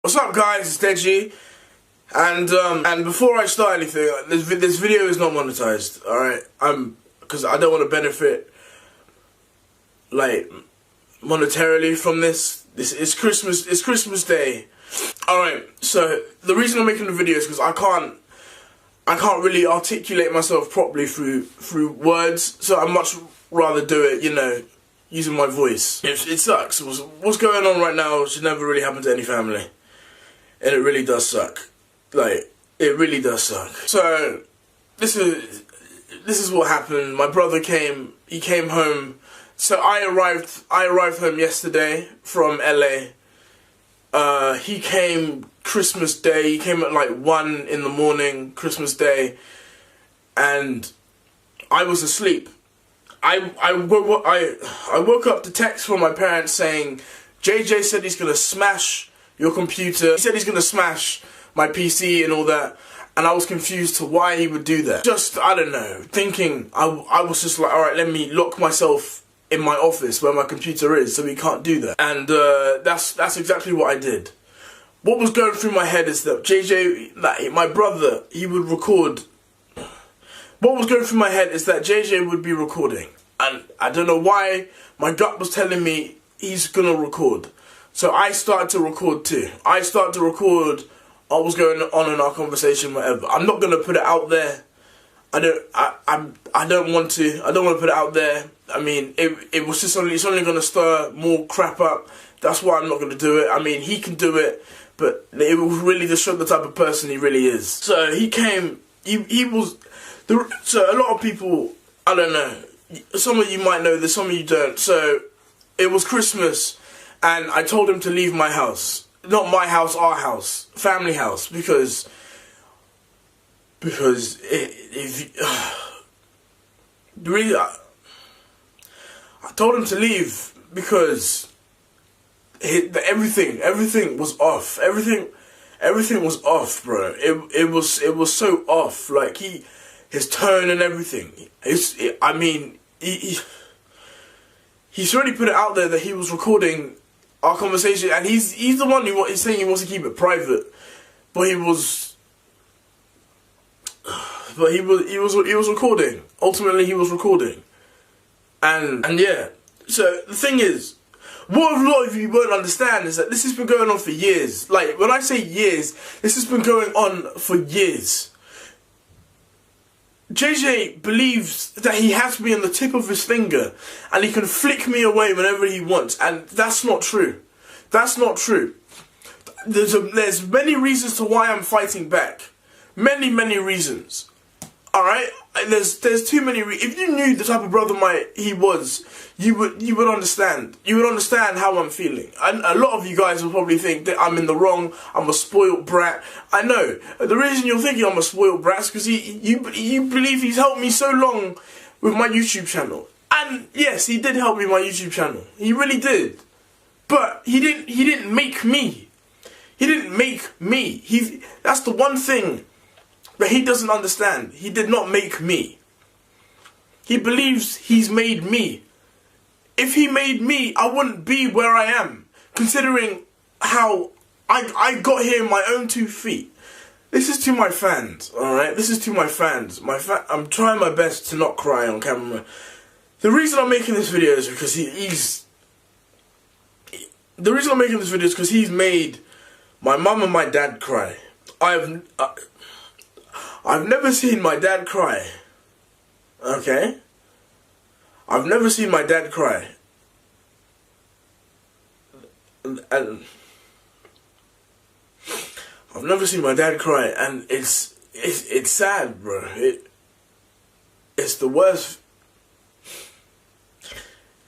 What's up, guys? It's Deji, and before I start anything, this video is not monetized. All right, because I don't want to benefit like monetarily from this. This is Christmas. It's Christmas Day. All right. So the reason I'm making the video is because I can't really articulate myself properly through words. So I'd much rather do it, you know, using my voice. It sucks. What's going on right now should never really happen to any family. And it really does suck. Like, it really does suck. So, this is what happened. My brother came home. So I arrived home yesterday from LA. He came Christmas Day. He came at like 1 in the morning, Christmas Day. And I was asleep. I woke up to text from my parents saying, JJ said he's gonna smash your computer. He said he's gonna smash my PC and all that, and I was confused to why he would do that. Just, I don't know, thinking, I was just like, alright, let me lock myself in my office where my computer is so he can't do that. And that's exactly what I did. What was going through my head is that JJ, like, my brother, he would record. What was going through my head is that JJ would be recording. And I don't know why, my gut was telling me he's gonna record. So I started to record too. I started to record what was going on in our conversation, whatever. I'm not gonna put it out there. I don't want to put it out there. I mean, it's only gonna stir more crap up. That's why I'm not gonna do it. I mean, he can do it, but it will really just show the type of person he really is. So he came. So a lot of people, I don't know. Some of you might know this, some of you don't. So it was Christmas. And I told him to leave my house. Not my house, our house. Family house. Because really, I told him to leave because everything was off. Everything was off, bro. It was so off. Like, his tone and everything. He's already put it out there that he was recording our conversation, and he's the one he's saying he wants to keep it private, but he was recording. Ultimately, he was recording, and yeah. So the thing is, what a lot of you won't understand is that this has been going on for years. Like, when I say years, this has been going on for years. JJ believes that he has me on the tip of his finger and he can flick me away whenever he wants, and that's not true. That's not true. There's many reasons to why I'm fighting back. Many reasons. Alright? There's too many if you knew the type of brother he was, you would understand. You would understand how I'm feeling. And a lot of you guys will probably think that I'm in the wrong, I'm a spoiled brat. I know. The reason you're thinking I'm a spoiled brat is because you believe he's helped me so long with my YouTube channel. And yes, he did help me with my YouTube channel. He really did. But he didn't make me. He didn't make me. That's the one thing that he doesn't understand. He did not make me. He believes he's made me. If he made me, I wouldn't be where I am, considering how I got here in my own 2 feet. This is to my fans, alright? This is to my fans. I'm trying my best to not cry on camera. The reason I'm making this video is because he's made my mum and my dad cry. I've never seen my dad cry. Okay? I've never seen my dad cry. And I've never seen my dad cry, and it's sad, bro. It's the worst.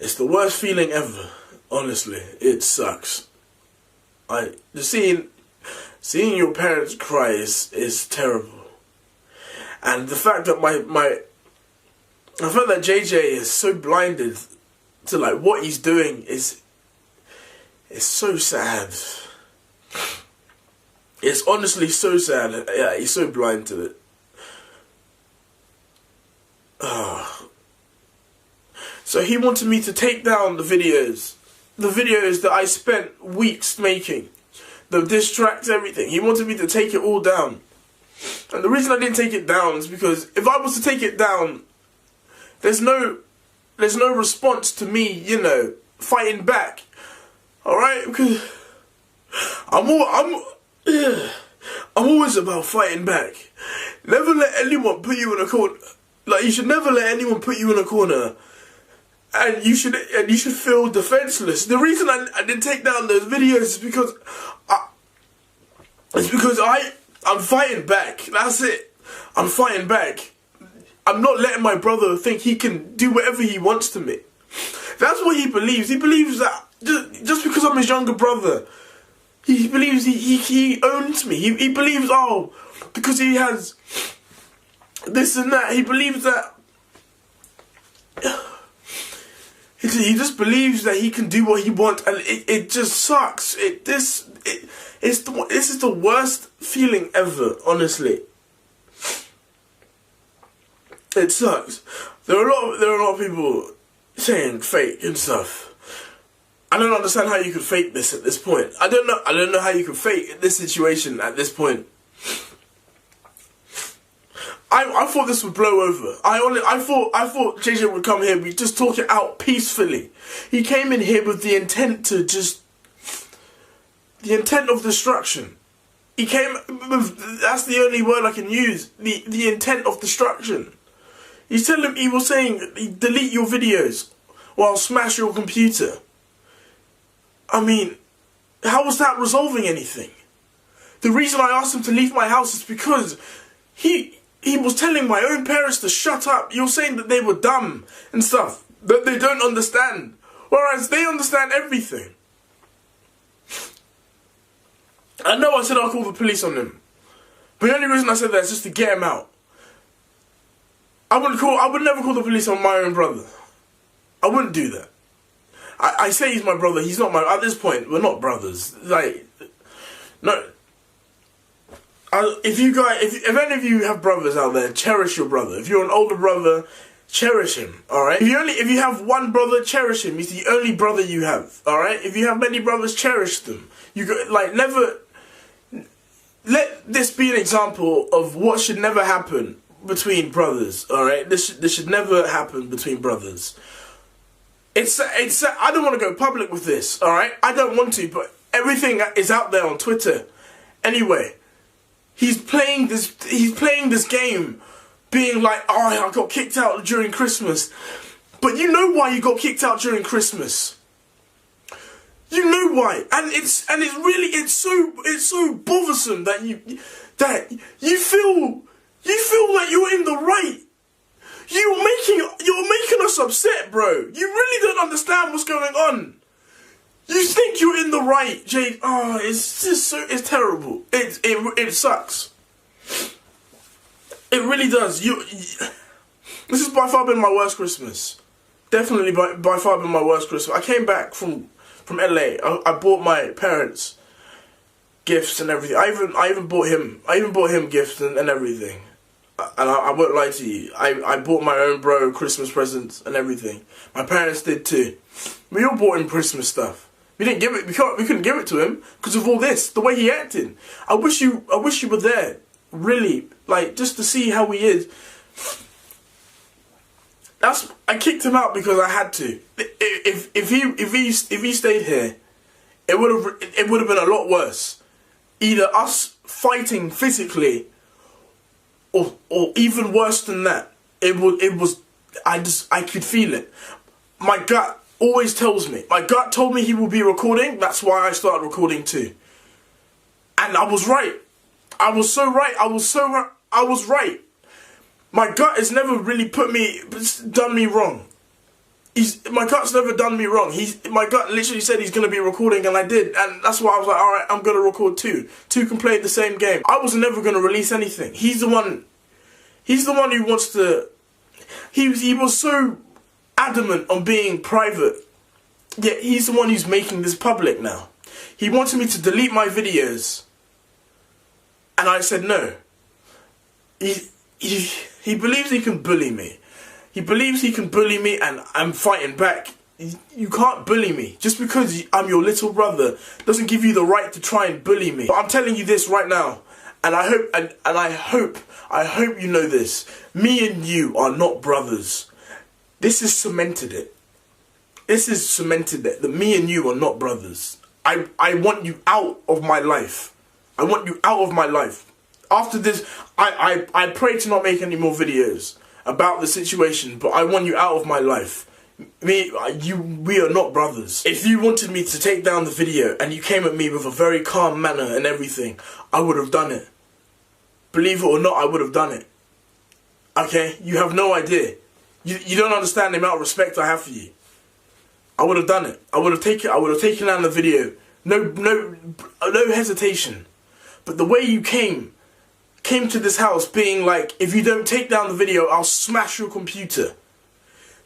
It's the worst feeling ever. Honestly, it sucks. Seeing your parents cry is terrible. And the fact that I felt that JJ is so blinded to like what he's doing is so sad. It's honestly so sad. Yeah, he's so blind to it. So he wanted me to take down the videos that I spent weeks making. the diss tracks, everything. He wanted me to take it all down. And the reason I didn't take it down is because if I was to take it down, there's no response to me, you know, fighting back. Alright? Because I'm always about fighting back. Never let anyone put you in a corner. Like, you should never let anyone put you in a corner. And you should feel defenseless. The reason I didn't take down those videos is because I'm fighting back. That's it. I'm fighting back. I'm not letting my brother think he can do whatever he wants to me. That's what he believes. He believes that just because I'm his younger brother, he believes he owns me. He believes, oh, because he has this and that, he believes that he just believes that he can do what he wants, and it just sucks. This is the worst feeling ever, honestly. It sucks. There are a lot of people saying fake and stuff. I don't understand how you could fake this at this point. I don't know how you could fake this situation at this point. I thought this would blow over. I thought JJ would come here, we just talk it out peacefully. He came in here with the intent of destruction. He came with, that's the only word I can use, the intent of destruction. He was saying, delete your videos or I'll smash your computer. I mean, how was that resolving anything? The reason I asked him to leave my house is because he was telling my own parents to shut up. You're saying that they were dumb and stuff, that they don't understand, whereas they understand everything. I know I said I'll call the police on them, but the only reason I said that is just to get him out. I would never call the police on my own brother. I wouldn't do that. I say he's my brother, he's not at this point, we're not brothers. Like, no. If any of you have brothers out there, cherish your brother. If you're an older brother, cherish him, alright? If you have one brother, cherish him. He's the only brother you have, alright? If you have many brothers, cherish them. Never let this be an example of what should never happen between brothers, alright? This should never happen between brothers. I don't want to go public with this, alright? I don't want to, but everything is out there on Twitter. Anyway, he's playing this game, being like, oh, I got kicked out during Christmas. But you know why you got kicked out during Christmas. You know why, and it's so bothersome that you feel that you're in the right. You're making us upset, bro. You really don't understand what's going on. You think you're in the right, Jade. Oh, it's terrible. It sucks. It really does. This has by far been my worst Christmas. Definitely by far been my worst Christmas. I came back from LA. I bought my parents gifts and everything. I even bought him gifts and everything. And I won't lie to you, I bought my own bro Christmas presents and everything. My parents did too. We all bought him Christmas stuff. We couldn't give it to him because of all this, the way he acted. I wish you were there, really, like, just to see how he is. I kicked him out because I had to. If he stayed here, it would have been a lot worse. Either us fighting physically, or even worse than that. I could feel it. My gut always tells me. My gut told me he will be recording. That's why I started recording too. And I was right. I was so right. I was right. My gut has never really done me wrong. My gut's never done me wrong. My gut literally said he's going to be recording, and I did. And that's why I was like, alright, I'm going to record too. Two can play the same game. I was never going to release anything. He's the one who wants to... He was so adamant on being private. Yet he's the one who's making this public now. He wanted me to delete my videos. And I said no. He believes he can bully me. He believes he can bully me, and I'm fighting back. you can't bully me. Just because I'm your little brother doesn't give you the right to try and bully me. But I'm telling you this right now, and I hope you know this. Me and you are not brothers. This has cemented it. This has cemented it, that me and you are not brothers. I want you out of my life. I want you out of my life. After this, I pray to not make any more videos about the situation, but I want you out of my life. We are not brothers. If you wanted me to take down the video and you came at me with a very calm manner and everything, I would have done it. Believe it or not, I would have done it. Okay? You have no idea. You don't understand the amount of respect I have for you. I would have done it. I would have taken down the video. No hesitation. But the way you came to this house being like, if you don't take down the video, I'll smash your computer.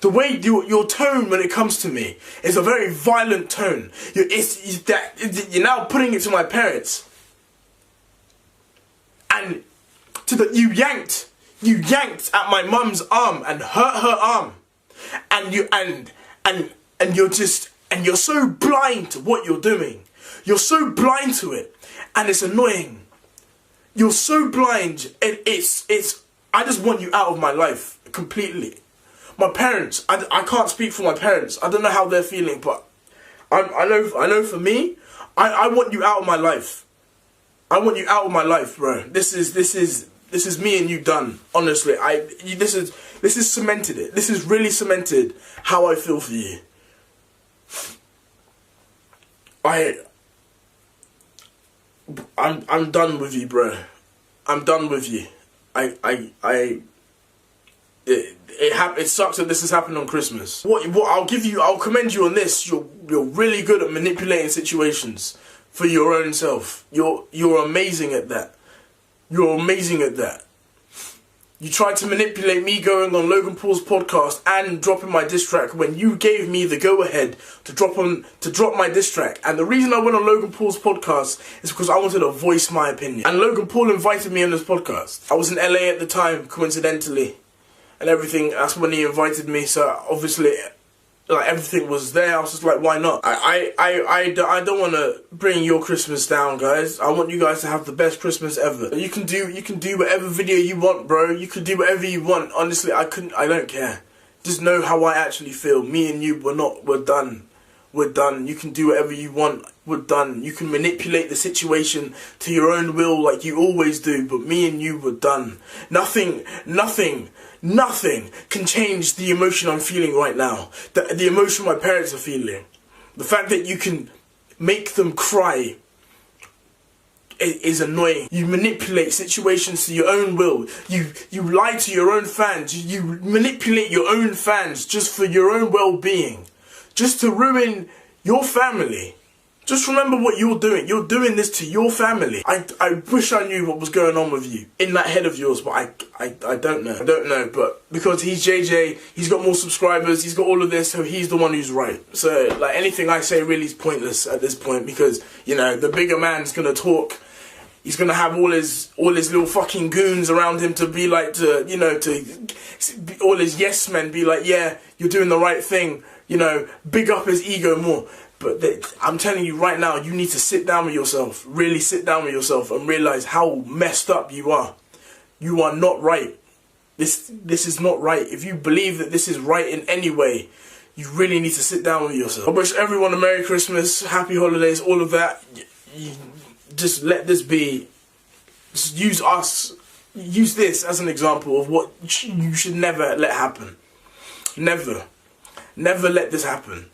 The way your tone when it comes to me is a very violent tone. You're now putting it to my parents. And you yanked at my mum's arm and hurt her arm. And you're so blind to what you're doing. You're so blind to it, and it's annoying. You're so blind, and I just want you out of my life completely. My parents, I can't speak for my parents. I don't know how they're feeling, but I know for me, I want you out of my life. I want you out of my life, bro. This is me and you done. Honestly, this has cemented it. This has really cemented how I feel for you. I'm done with you, bro. I'm done with you. It sucks that this has happened on Christmas. I'll commend you on this. You're really good at manipulating situations for your own self. You're amazing at that. You're amazing at that. You tried to manipulate me going on Logan Paul's podcast and dropping my diss track when you gave me the go-ahead to drop my diss track. And the reason I went on Logan Paul's podcast is because I wanted to voice my opinion. And Logan Paul invited me on this podcast. I was in LA at the time, coincidentally, and everything. That's when he invited me. So obviously, like, everything was there. I was just like, why not? I don't want to bring your Christmas down, guys. I want you guys to have the best Christmas ever. You can do whatever video you want, bro. You can do whatever you want. Honestly, I don't care. Just know how I actually feel. Me and you, we're done. We're done. You can do whatever you want. We're done. You can manipulate the situation to your own will like you always do, but me and you, we're done. Nothing can change the emotion I'm feeling right now. The emotion my parents are feeling. The fact that you can make them cry is annoying. You manipulate situations to your own will. You lie to your own fans. You manipulate your own fans just for your own well-being. Just to ruin your family. Just remember what you're doing. You're doing this to your family. I wish I knew what was going on with you in that head of yours, but I don't know. I don't know, but because he's JJ, he's got more subscribers, he's got all of this, so he's the one who's right. So, like, anything I say really is pointless at this point because, you know, the bigger man's gonna talk. He's gonna have all his little fucking goons around him to be like, all his yes men be like, yeah, you're doing the right thing. You know, big up his ego more. But I'm telling you right now, you need to sit down with yourself. Really sit down with yourself and realize how messed up you are. You are not right. This is not right. If you believe that this is right in any way, you really need to sit down with yourself. I wish everyone a Merry Christmas, Happy Holidays, all of that. Just let this be. Just use this as an example of what you should never let happen. Never let this happen.